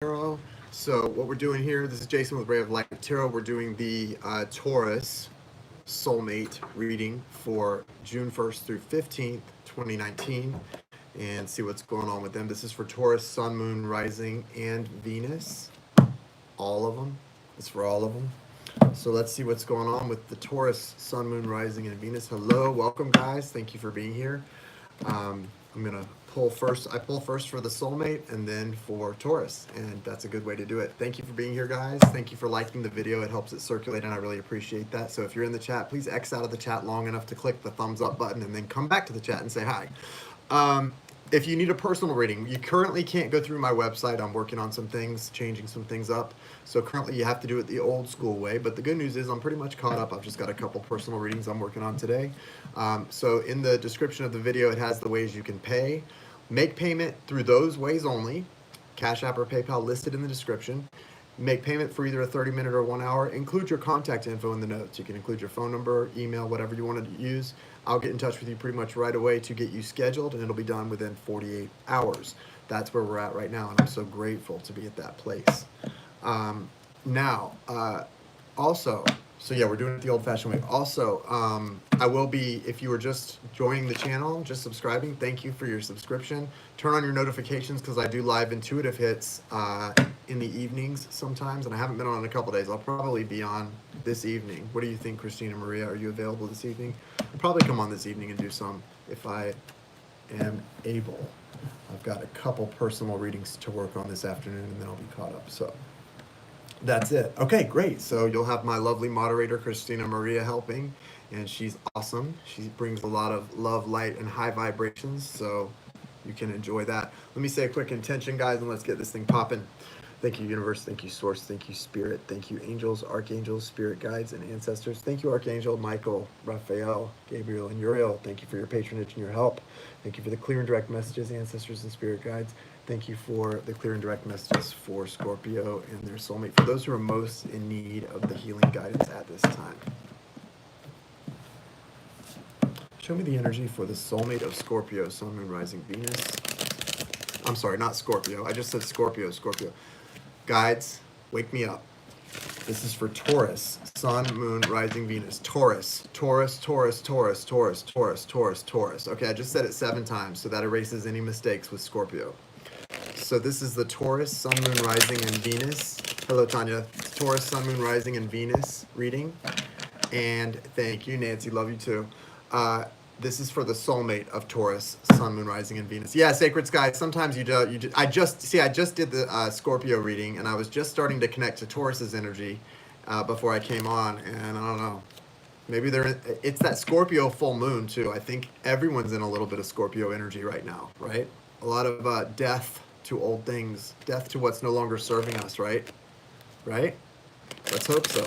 Tarot. So what we're doing here, this is Jason with Ray of Light Tarot. We're doing the Taurus Soulmate reading for June 1st through 15th, 2019, and see what's going on with them. This is for Taurus, Sun, Moon, Rising, and Venus. All of them. It's for all of them. So let's see what's going on with the Taurus, Sun, Moon, Rising, and Venus. Hello, welcome guys. Thank you for being here. I'm gonna pull first. I pull first for the Soulmate and then for Taurus, and that's a good way to do it. Thank you for being here, guys. Thank you for liking the video. It helps it circulate, and I really appreciate that. So if you're in the chat, please X out of the chat long enough to click the thumbs up button and then come back to the chat and say hi. If you need a personal reading, you currently can't go through my website. I'm working on some things, changing some things up. So currently you have to do it the old school way. But the good news is I'm pretty much caught up. I've just got a couple personal readings I'm working on today. So in the description of the video, it has the ways you can pay. Make payment through those ways only. Cash App or PayPal listed in the description. Make payment for either a 30-minute or 1 hour. Include your contact info in the notes. You can include your phone number, email, whatever you want to use. I'll get in touch with you pretty much right away to get you scheduled, and it'll be done within 48 hours. That's where we're at right now, and I'm so grateful to be at that place. Also, so yeah, we're doing it the old-fashioned way. Also, I will be, if you were just joining the channel, just subscribing, thank you for your subscription. Turn on your notifications because I do live intuitive hits in the evenings sometimes, and I haven't been on in a couple days. I'll probably be on this evening. What do you think, Christina Maria? Are you available this evening? I'll probably come on this evening and do some if I am able. I've got a couple personal readings to work on this afternoon, and then I'll be caught up. So that's it. Okay, great. So you'll have my lovely moderator, Christina Maria, helping, and she's awesome. She brings a lot of love, light, and high vibrations, so you can enjoy that. Let me say a quick intention, guys, and let's get this thing popping. Thank you, universe. Thank you, source. Thank you, spirit. Thank you, angels, archangels, spirit guides, and ancestors. Thank you, Archangel Michael, Raphael, Gabriel, and Uriel. Thank you for your patronage and your help. Thank you for the clear and direct messages, ancestors and spirit guides. Thank you for the clear and direct messages for Scorpio and their soulmate, for those who are most in need of the healing guidance at this time. Show me the energy for the soulmate of Scorpio, Sun, Moon, Rising, Venus. I'm sorry, not Scorpio. I just said Scorpio. Guides, wake me up. This is for Taurus, Sun, Moon, Rising, Venus. Taurus. Okay, I just said it 7 times, so that erases any mistakes with Scorpio. So this is the Taurus, Sun, Moon, Rising, and Venus. Hello, Tanya. Taurus, Sun, Moon, Rising, and Venus reading. And thank you, Nancy. Love you too. This is for the soulmate of Taurus, Sun, Moon, Rising, and Venus. Yeah, Sacred Sky. Sometimes I just did the Scorpio reading, and I was just starting to connect to Taurus's energy before I came on, and I don't know. Maybe it's that Scorpio full moon too. I think everyone's in a little bit of Scorpio energy right now, right? A lot of death to old things, death to what's no longer serving us, right? Right? Let's hope so.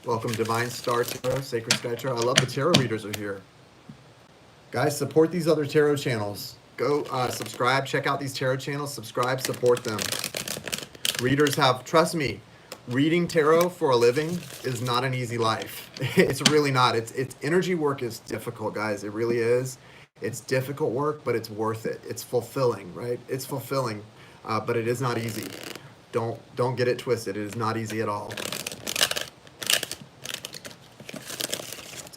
Welcome, Divine Star Tarot, Sacred Sky Tarot. I love the tarot readers are here. Guys, support these other tarot channels. Go subscribe, check out these tarot channels, subscribe, support them. Readers trust me, reading tarot for a living is not an easy life. It's really not. It's energy work is difficult, guys. It really is. It's difficult work, but it's worth it. It's fulfilling, right? It's fulfilling, but it is not easy. Don't get it twisted. It is not easy at all.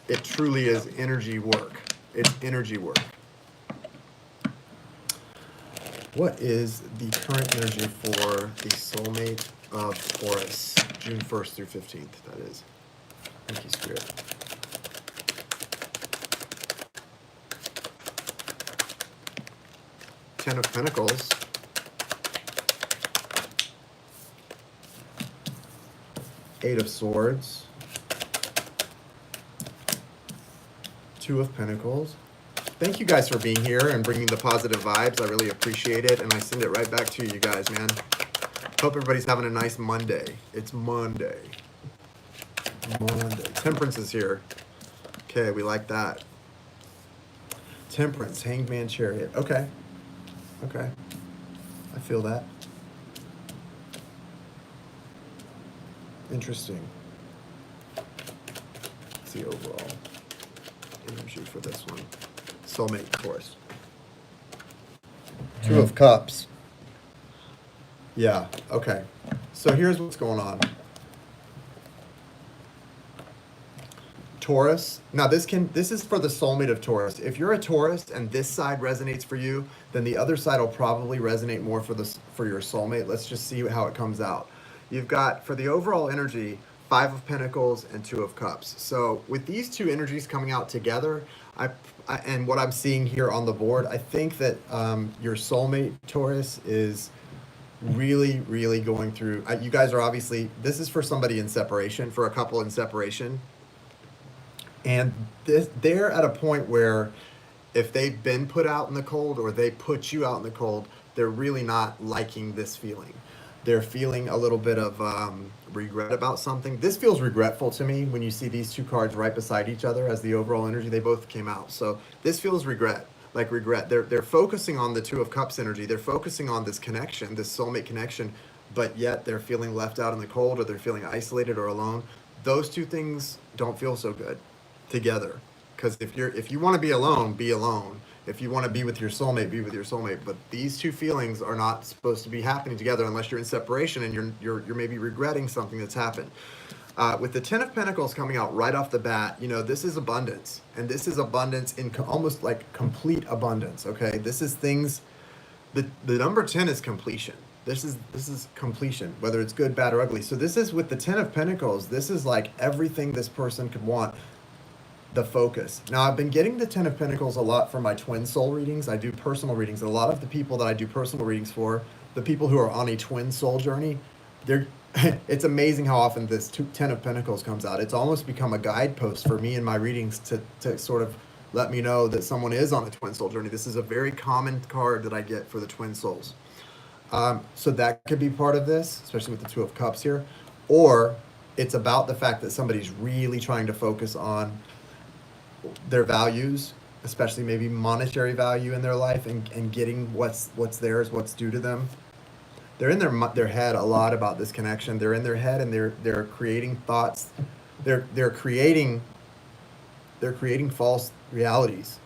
It truly is energy work. It's energy work. What is the current energy for the soulmate of Taurus, June 1st through 15th, that is? Thank you, Spirit. Ten of Pentacles. Eight of Swords. 2 of Pentacles. Thank you guys for being here and bringing the positive vibes. I really appreciate it, and I send it right back to you guys, man. Hope everybody's having a nice Monday. It's Monday. Temperance is here. Okay, we like that. Temperance, Hanged Man, Chariot. Okay. I feel that. Interesting. Let's see overall energy for this one. Soulmate, of course. 2 of Cups. Yeah, okay. So here's what's going on. Taurus. Now this is for the soulmate of Taurus. If you're a Taurus and this side resonates for you, then the other side will probably resonate more for your soulmate. Let's just see how it comes out. You've got for the overall energy, Five of Pentacles and Two of Cups. So with these two energies coming out together, and what I'm seeing here on the board, I think that your soulmate Taurus is really, really going through. You guys are obviously, this is for somebody in separation, for a couple in separation. And they're at a point where if they've been put out in the cold or they put you out in the cold, they're really not liking this feeling. They're feeling a little bit of regret about something. This feels regretful to me when you see these two cards right beside each other as the overall energy. They both came out. So this feels regret, like regret. They're focusing on the Two of Cups energy. They're focusing on this connection, this soulmate connection, but yet they're feeling left out in the cold or they're feeling isolated or alone. Those two things don't feel so good together, because if you want to be alone, be alone. If you want to be with your soulmate, be with your soulmate. But these two feelings are not supposed to be happening together unless you're in separation and you're maybe regretting something that's happened. With the Ten of Pentacles coming out right off the bat, you know, this is abundance, and this is abundance in almost like complete abundance. Okay, this is things. The number 10 is completion. This is completion, whether it's good, bad, or ugly. So this is with the Ten of Pentacles. This is like everything this person could want. The focus. Now, I've been getting the Ten of Pentacles a lot for my twin soul readings. I do personal readings. And a lot of the people that I do personal readings for, the people who are on a twin soul journey, they're it's amazing how often this Ten of Pentacles comes out. It's almost become a guidepost for me in my readings to sort of let me know that someone is on a twin soul journey. This is a very common card that I get for the twin souls. So that could be part of this, especially with the Two of Cups here. Or it's about the fact that somebody's really trying to focus on their values, especially maybe monetary value in their life, and getting what's theirs, what's due to them. They're in their head a lot about this connection. They're in their head and they're creating thoughts. They're creating false realities.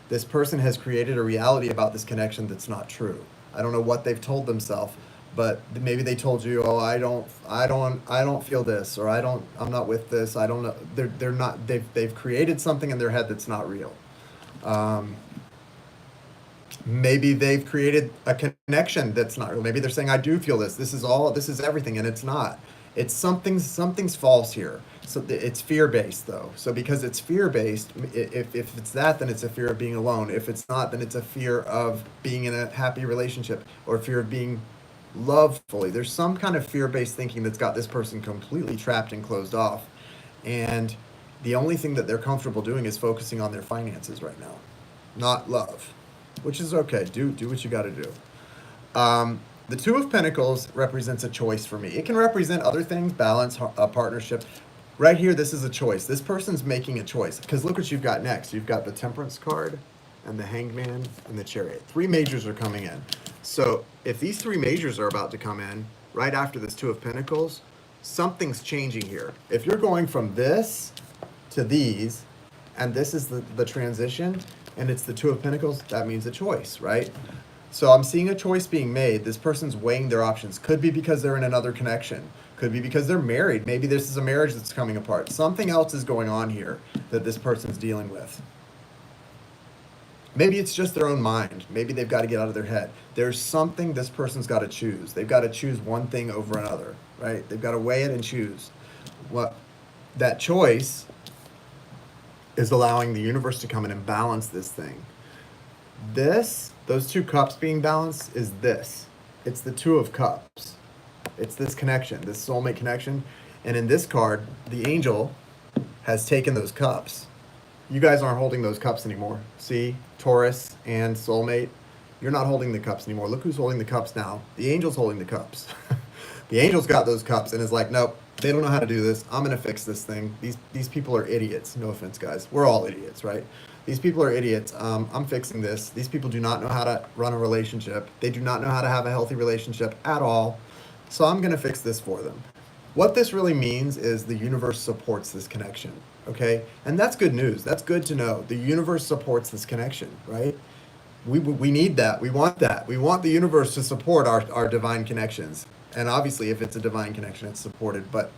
This person has created a reality about this connection that's not true. I don't know what they've told themselves, but maybe they told you, oh, I don't feel this, or I'm not with this. I don't know. They're not. They've created something in their head that's not real. Maybe they've created a connection that's not real. Maybe they're saying, I do feel this. This is everything, and it's not. It's something's false here. So it's fear-based, though. So because it's fear-based, if it's that, then it's a fear of being alone. If it's not, then it's a fear of being in a happy relationship, or fear of being love fully. There's some kind of fear-based thinking that's got this person completely trapped and closed off. And the only thing that they're comfortable doing is focusing on their finances right now, not love, which is okay. Do what you got to do. The Two of Pentacles represents a choice for me. It can represent other things, balance, a partnership. Right here, this is a choice. This person's making a choice, because look what you've got next. You've got the Temperance card and the Hangman and the Chariot. Three majors are coming in. So if these three majors are about to come in right after this Two of Pentacles, something's changing here. If you're going from this to these, and this is the transition, and it's the Two of Pentacles, that means a choice, right? So I'm seeing a choice being made. This person's weighing their options. Could be because they're in another connection. Could be because they're married. Maybe this is a marriage that's coming apart. Something else is going on here that this person's dealing with. Maybe it's just their own mind. Maybe they've got to get out of their head. There's something this person's got to choose. They've got to choose one thing over another, right? They've got to weigh it and choose. What that choice is allowing the universe to come in and balance this thing. Those two cups being balanced is this. It's the Two of Cups. It's this connection, this soulmate connection. And in this card, the angel has taken those cups. You guys aren't holding those cups anymore. See, Taurus and soulmate, you're not holding the cups anymore. Look who's holding the cups now. The angel's holding the cups. The angel's got those cups and is like, nope, they don't know how to do this. I'm going to fix this thing. These people are idiots. No offense, guys. We're all idiots, right? These people are idiots. I'm fixing this. These people do not know how to run a relationship. They do not know how to have a healthy relationship at all. So I'm going to fix this for them. What this really means is the universe supports this connection, okay? And that's good news. That's good to know. The universe supports this connection, right? We need that. We want that. We want the universe to support our divine connections. And obviously, if it's a divine connection, it's supported. But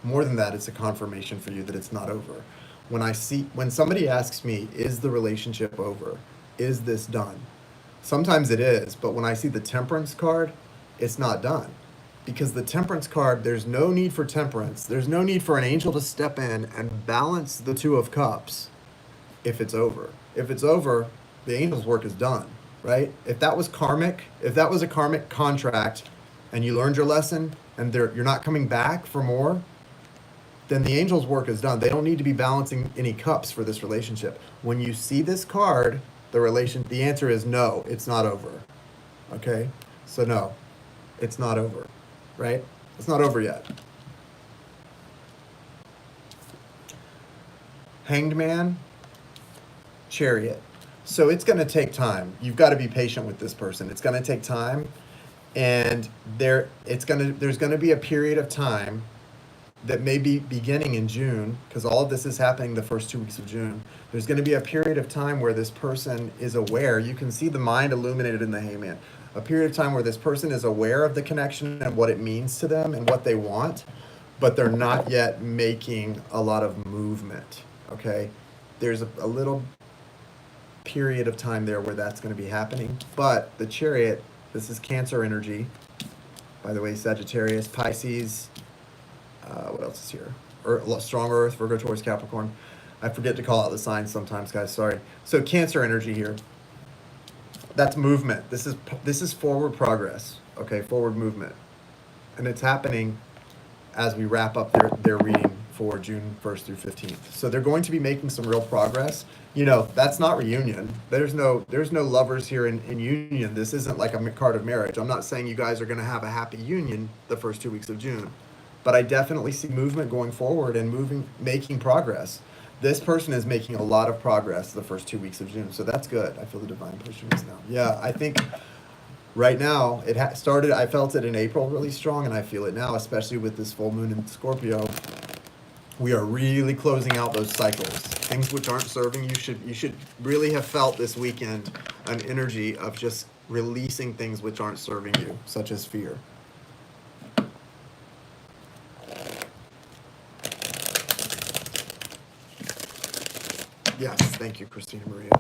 more than that, it's a confirmation for you that it's not over. When somebody asks me, is the relationship over? Is this done? Sometimes it is, but when I see the Temperance card, it's not done. Because the Temperance card, there's no need for temperance. There's no need for an angel to step in and balance the Two of Cups if it's over. If it's over, the angel's work is done, right? If that was a karmic contract and you learned your lesson and you're not coming back for more, then the angel's work is done. They don't need to be balancing any cups for this relationship. When you see this card, the answer is no, it's not over. Okay? So no, it's not over, right? It's not over yet. Hanged Man, Chariot. So it's going to take time. You've got to be patient with this person. It's going to take time, and there's going to be a period of time that may be beginning in June, because all of this is happening the first 2 weeks of June. There's going to be a period of time where this person is aware. You can see the mind illuminated in the Hangman. A period of time where this person is aware of the connection and what it means to them and what they want, but they're not yet making a lot of movement, okay? There's a little period of time there where that's going to be happening. But the Chariot, this is Cancer energy. By the way, Sagittarius, Pisces, what else is here? Strong Earth, Virgo, Taurus, Capricorn. I forget to call out the signs sometimes, guys. Sorry. So Cancer energy here. That's movement. This is forward progress. Okay, forward movement, and it's happening as we wrap up their reading for June 1st through 15th. So they're going to be making some real progress. You know, that's not reunion. There's no lovers here in union. This isn't like a card of marriage. I'm not saying you guys are going to have a happy union the first 2 weeks of June. But I definitely see movement going forward and making progress. This person is making a lot of progress the first 2 weeks of June, so that's good. I feel the divine pushing us now. Yeah, I think right now it started. I felt it in April really strong, and I feel it now, especially with this full moon in Scorpio. We are really closing out those cycles. Things which aren't serving you should really have felt this weekend an energy of just releasing things which aren't serving you, such as fear. Yes, thank you, Christina Maria.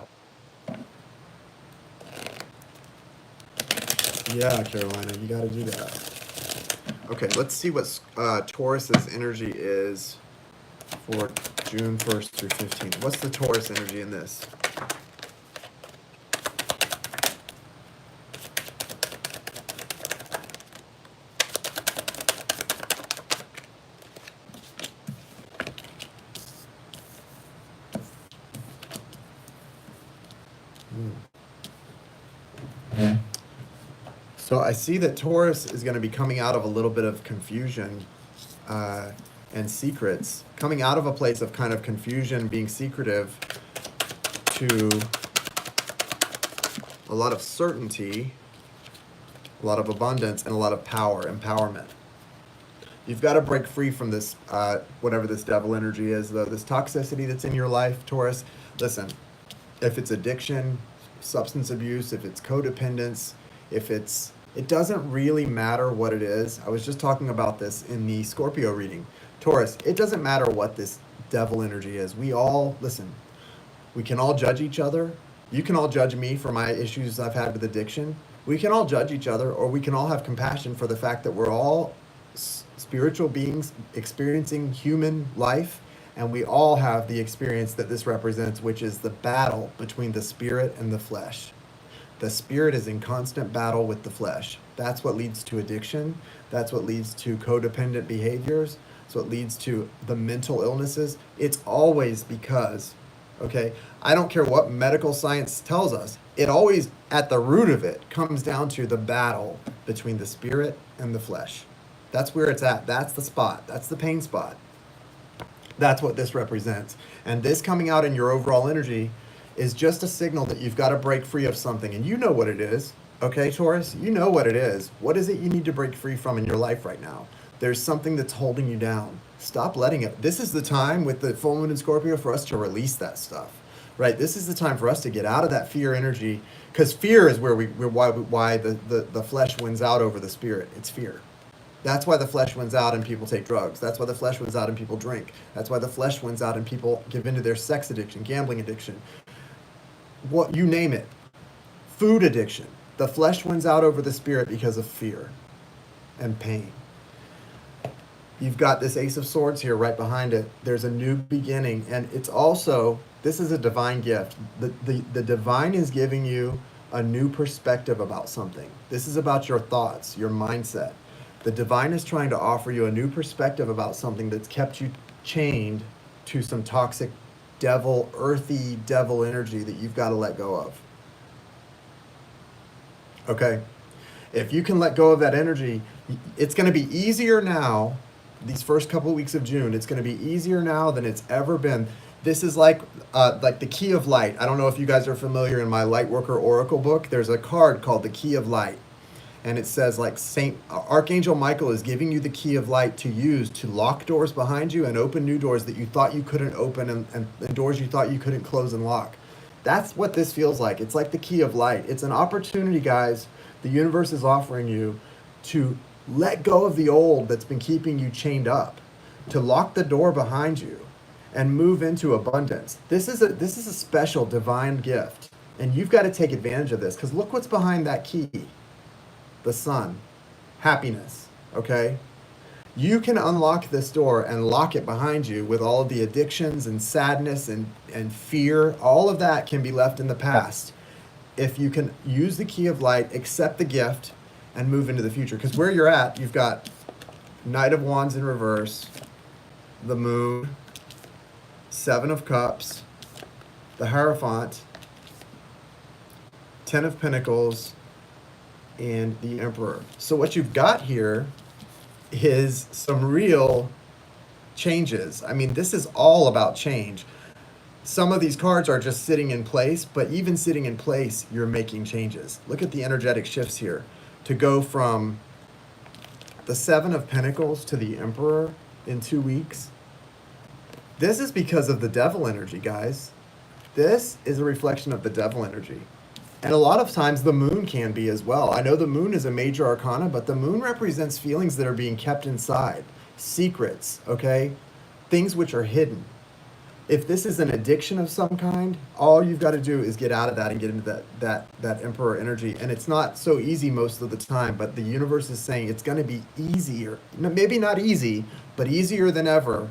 Yeah, Carolina, you got to do that. Okay, let's see what Taurus's energy is for June 1st through 15th. What's the Taurus energy in this? So I see that Taurus is going to be coming out of a little bit of confusion and secrets, coming out of a place of kind of confusion, being secretive, to a lot of certainty, a lot of abundance, and a lot of power, empowerment. You've got to break free from this, whatever this devil energy is, this toxicity that's in your life, Taurus. Listen, if it's addiction, substance abuse, if it's codependence, it doesn't really matter what it is. I was just talking about this in the Scorpio reading. Taurus, it doesn't matter what this devil energy is. We can all judge each other. You can all judge me for my issues I've had with addiction. We can all judge each other, or we can all have compassion for the fact that we're all spiritual beings experiencing human life, and we all have the experience that this represents, which is the battle between the spirit and the flesh. The spirit is in constant battle with the flesh. That's what leads to addiction. That's what leads to codependent behaviors. That's what leads to the mental illnesses. It's always because, okay, I don't care what medical science tells us. It always, at the root of it, comes down to the battle between the spirit and the flesh. That's where it's at. That's the spot. That's the pain spot. That's what this represents. And this coming out in your overall energy is just a signal that you've got to break free of something. And you know what it is. Okay, Taurus? You know what it is. What is it you need to break free from in your life right now? There's something that's holding you down. Stop letting it. This is the time with the full moon in Scorpio for us to release that stuff, right? This is the time for us to get out of that fear energy, Because fear is why the flesh wins out over the spirit. It's fear. That's why the flesh wins out and people take drugs. That's why the flesh wins out and people drink. That's why the flesh wins out and people give into their sex addiction, gambling addiction, what you name it, food addiction. The flesh wins out over the spirit because of fear and pain. You've got this Ace of Swords here right behind it. There's a new beginning, and it's also, this is a divine gift. The divine is giving you a new perspective about something. This is about your thoughts, your mindset. The divine is trying to offer you a new perspective about something that's kept you chained to some toxic devil, earthy devil energy that you've got to let go of. Okay? If you can let go of that energy, it's going to be easier now, these first couple of weeks of June, it's going to be easier now than it's ever been. This is like the Key of Light. I don't know if you guys are familiar. In my Lightworker Oracle book, there's a card called the Key of Light. And it says, like, Archangel Michael is giving you the key of light to use to lock doors behind you and open new doors that you thought you couldn't open, and doors you thought you couldn't close and lock. That's what this feels like. It's like the key of light. It's an opportunity, guys, the universe is offering you to let go of the old that's been keeping you chained up, to lock the door behind you and move into abundance. This is a special divine gift, and you've got to take advantage of this, because look what's behind that key. The sun, happiness, okay? You can unlock this door and lock it behind you with all of the addictions and sadness and fear. All of that can be left in the past if you can use the key of light, accept the gift, and move into the future. Because where you're at, you've got Knight of Wands in reverse, the Moon, Seven of Cups, the Hierophant, Ten of Pentacles, and the Emperor. So what you've got here is some real changes. I mean, this is all about change. Some of these cards are just sitting in place, but even sitting in place, you're making changes. Look at the energetic shifts here. To go from the Seven of Pentacles to the Emperor in 2 weeks. This is because of the devil energy, guys. This is a reflection of the devil energy. And a lot of times the moon can be as well. I know the moon is a major arcana, but the moon represents feelings that are being kept inside, secrets, okay? Things which are hidden. If this is an addiction of some kind, all you've got to do is get out of that and get into that Emperor energy. And it's not so easy most of the time, but the universe is saying it's going to be easier. Maybe not easy, but easier than ever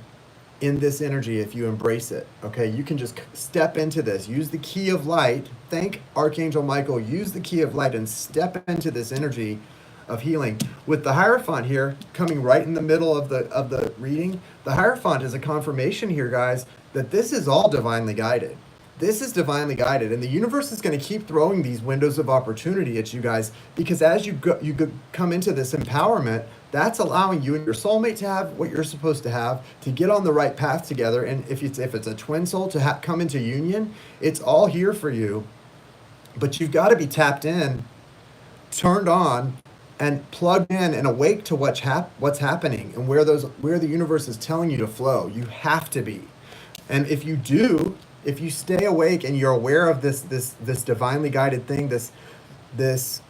in this energy if you embrace it. Okay, you can just step into this, use the key of light, thank Archangel Michael, use the key of light and step into this energy of healing. With the Hierophant here coming right in the middle of the reading, the Hierophant is a confirmation here, guys, that this is all divinely guided. This is divinely guided, and the universe is going to keep throwing these windows of opportunity at you guys, because as you come into this empowerment, that's allowing you and your soulmate to have what you're supposed to have, to get on the right path together. And if it's a twin soul, to come into union, it's all here for you. But you've got to be tapped in, turned on, and plugged in and awake to what's happening and where the universe is telling you to flow. You have to be. And if you do, if you stay awake and you're aware of this divinely guided thing, this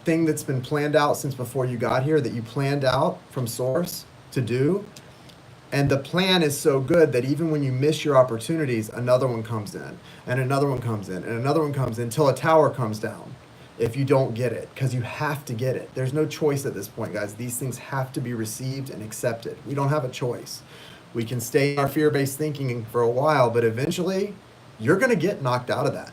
thing that's been planned out since before you got here, that you planned out from source to do, and the plan is so good that even when you miss your opportunities, another one comes in, and another one comes in, and another one comes in, until a tower comes down if you don't get it, because you have to get it. There's no choice at this point, guys. These things have to be received and accepted. We don't have a choice. We can stay in our fear-based thinking for a while, but eventually you're going to get knocked out of that.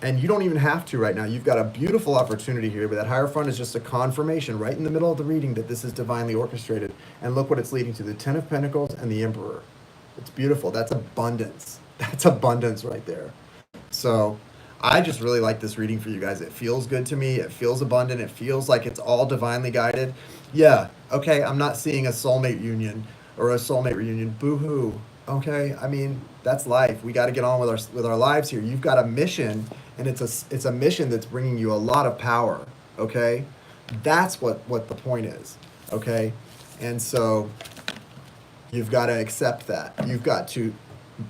And you don't even have to right now. You've got a beautiful opportunity here, but that Hierophant is just a confirmation right in the middle of the reading that this is divinely orchestrated. And look what it's leading to, the Ten of Pentacles and the Emperor. It's beautiful. That's abundance. That's abundance right there. So I just really like this reading for you guys. It feels good to me. It feels abundant. It feels like it's all divinely guided. Yeah, okay, I'm not seeing a soulmate union or a soulmate reunion. Boo-hoo. Okay, I mean, that's life. We got to get on with our lives here. You've got a mission, and it's a mission that's bringing you a lot of power. Okay, that's what the point is. Okay, and so you've got to accept that. You've got to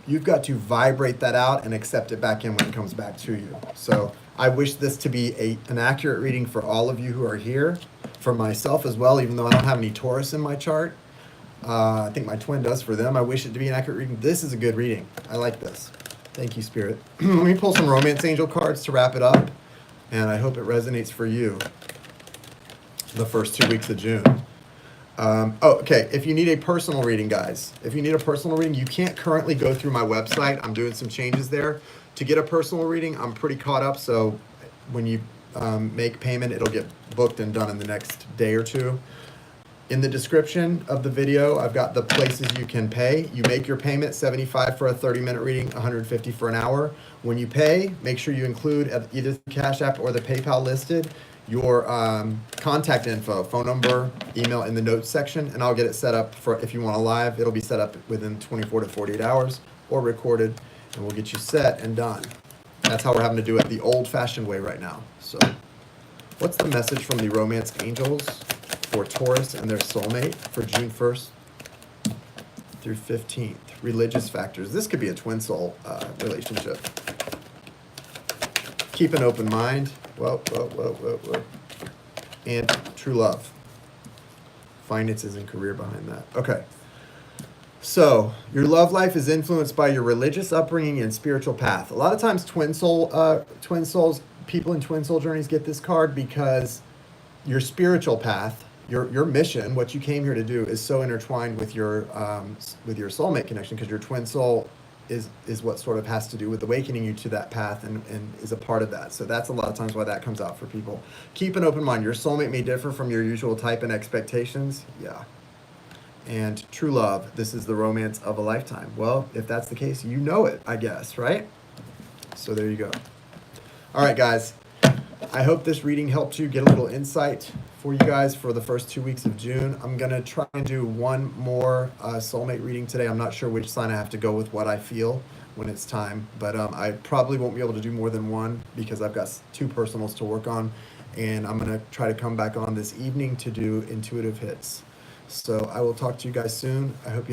you've got to vibrate that out and accept it back in when it comes back to you. So I wish this to be an accurate reading for all of you who are here, for myself as well, even though I don't have any Taurus in my chart. I think my twin does for them. I wish it to be an accurate reading. This is a good reading. I like this. Thank you, Spirit. Let me pull some Romance Angel cards to wrap it up, and I hope it resonates for you the first 2 weeks of June. Okay, if you need a personal reading, guys, if you need a personal reading, you can't currently go through my website. I'm doing some changes there. To get a personal reading, I'm pretty caught up, so when you make payment, it'll get booked and done in the next day or two. In the description of the video, I've got the places you can pay. You make your payment, $75 for a 30-minute reading, $150 for an hour. When you pay, make sure you include either the Cash App or the PayPal listed your contact info, phone number, email in the notes section, and I'll get it set up for if you want a live. It'll be set up within 24 to 48 hours or recorded, and we'll get you set and done. That's how we're having to do it the old-fashioned way right now. So what's the message from the Romance Angels for Taurus and their soulmate for June 1st through 15th? Religious factors. This could be a twin soul relationship. Keep an open mind. Whoa. And true love. Finances and career behind that. Okay. So your love life is influenced by your religious upbringing and spiritual path. A lot of times twin souls, people in twin soul journeys get this card because your spiritual path, your mission, what you came here to do, is so intertwined with your soulmate connection, because your twin soul is what sort of has to do with awakening you to that path and is a part of that. So that's a lot of times why that comes out for people. Keep an open mind. Your soulmate may differ from your usual type and expectations. Yeah. And true love, this is the romance of a lifetime. Well, if that's the case, you know it, I guess, right? So there you go. All right, guys. I hope this reading helped you get a little insight for you guys for the first 2 weeks of June. I'm going to try and do one more soulmate reading today. I'm not sure which sign I have to go with, what I feel when it's time. But I probably won't be able to do more than one because I've got 2 personals to work on. And I'm going to try to come back on this evening to do intuitive hits. So I will talk to you guys soon. I hope you have